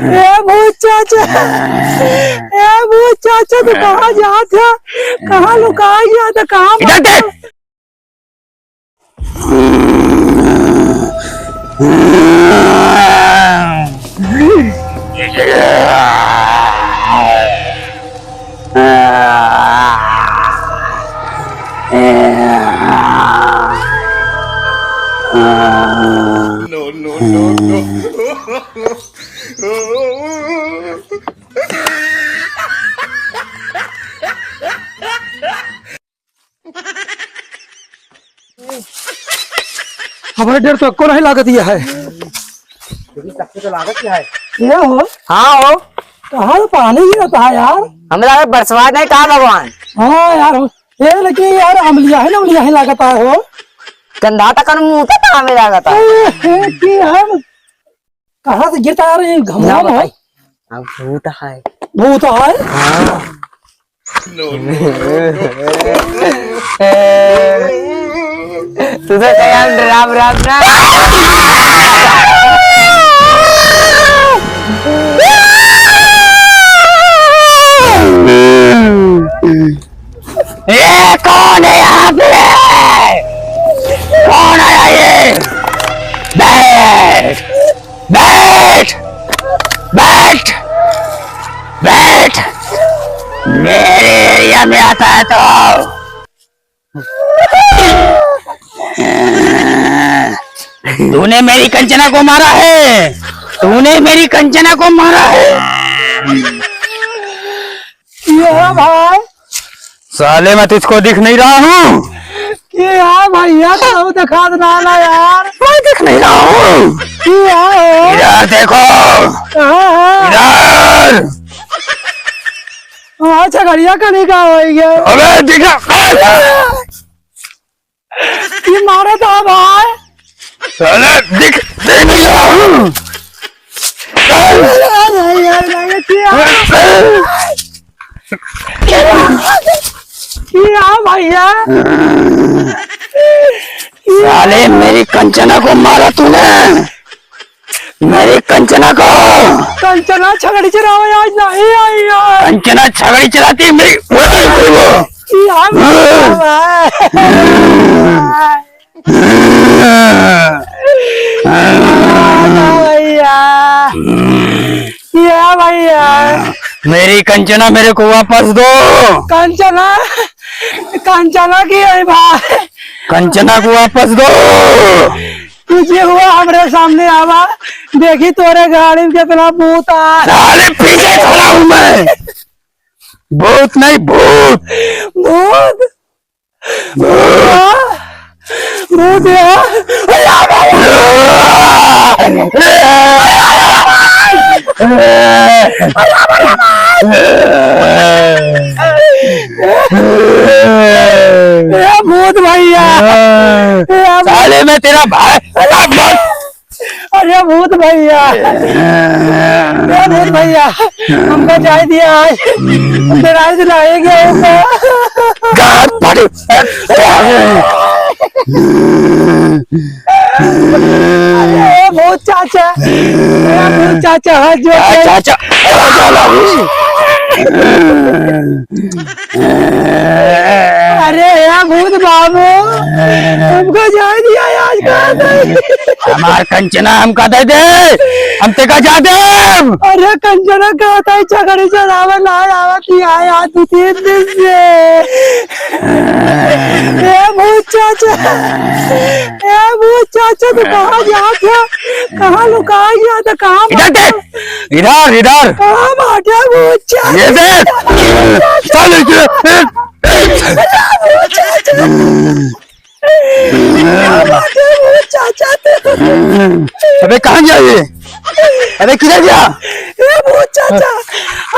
भूत चाचा, भूत चाचा तो कहाँ जाते, कहाँ लुका गया था, कहाँ हमारे डेढ़ तो को नहीं लागत यह है, तो लागत क्या है? ये हो हाँ हो कहाँ तो पानी गिरता है यार। हमारा बरसवा नहीं कहा भगवान। हाँ यार ये लेकिन यार अमलिया है ना, अमलिया है लागता है हो गंदा तक मुंह था हमें लागत कि हम कहाँ से गिरता यार, ये घमला हो भूत है। भूत है तुझे क्या राम राम ना ये कौन है यहाँ पे? कौन आया ये? बैठ बैठ बैठ बैठ, मेरे एरिया में आता है तो तूने मेरी कंचना को मारा है, तूने मेरी कंचना को मारा है। ये भाई साले मैं तुझको दिख नहीं रहा हूँ? ये यार भैया तो दिखा देना ना यार, मैं दिख नहीं रहा हूँ। इधर देखो, इधर। अच्छा घड़िया कहीं का हो गया? अबे दिखा, ये मारा था भाई, साले दिख नहीं रहा हूँ। भैया साले मेरी कंचना को मारा तूने, मेरी कंचना को। कंचना छगड़ी चलाओ आज नहीं आई यार, कंचना छगड़ी चलाती मेरी भैया भैया मेरी कंचना मेरे को वापस दो। कंचना कंचना की है भाई, कंचना को वापस दो। तुझे हुआ हमारे सामने आवा, देखी तोरे गाड़ी में कितना भूत आ। साले पीछे खड़ा हूँ मैं, भूत नहीं भूत भूत भूत भूत भैया, साले मैं तेरा भाई। अरे भूत भैया, भूत भैया हमको जाए दिया आज, तेरा लाएंगे भूत चाचा, भूत चाचा हाथ जो चाचा अरे यार भूत बाबू हमको जाए दिया आज का। हमार कंचना हमका दे दे, हम ते का जा दे। अरे कंचना कहता है छगड़ी चलावा लावत आया 2-3 दिन से। भूत चाचा, भूत चाचा तो कहाँ जाते, कहाँ लुका गया था, कहाँ इधर इधर कहाँ बाटे भूत चाचा? ये देख अबे कहाँ गया ये? अबे किधर गया? भूत चाचा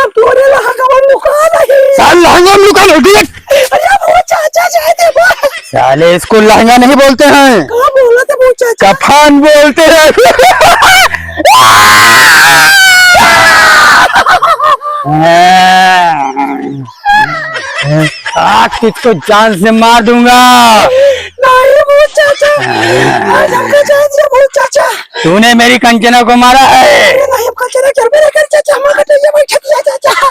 अब तोरे लहंगा लुका नहीं, साल लहंगा लुका लो देख। अरे भूत चाचा जाते साले इसको लहंगा नहीं बोलते हैं, कहाँ बोला था भूत चाचा? कफन बोलते हैं। आज तुझको जान से मार दूंगा। नहीं भूत चाचा, आज हमको जान दिया भूत चाचा। तूने मेरी कंचना को मारा है। नहीं हम कंचना घर में रखे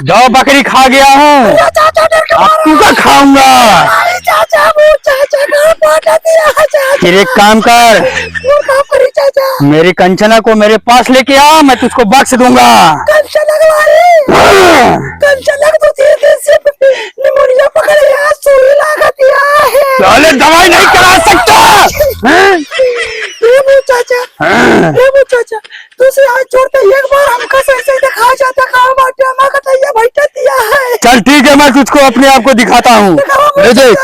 जाओ बकरी खा गया हूँ, चाचा डर के अब तू का खाऊंगा। अरे चाचा भूत चाचा कहाँ पहुंचा दिया चाचा? फिर एक काम कर, कहाँ पर चाचा? मेरी कंचना को मेरे पास लेके आ, मैं तुझको बख्श दूंगा। कंचा लगवा हाँ। कंचा लग तो 3 दिन से निमोनिया पकड़ लिया, सुई लगा दिया है। साले दवाई नहीं करा सकता। हाँ? ये भूत चाचा, हाँ। ये भूत चाचा, दूसरे हाथ छोड़ते एक बार हमका सही से दिखा जाता कहाँ बाटे हमारा कतैया बैठा दिया है। चल ठीक है, मैं तुझको अपने आप को दिखाता हूँ। ले देख।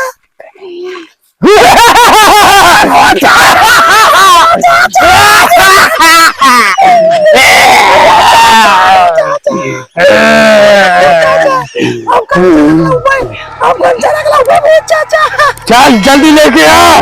अब कंचा लगला हुआ है भूत चाचा। चल जल्दी लेके आ।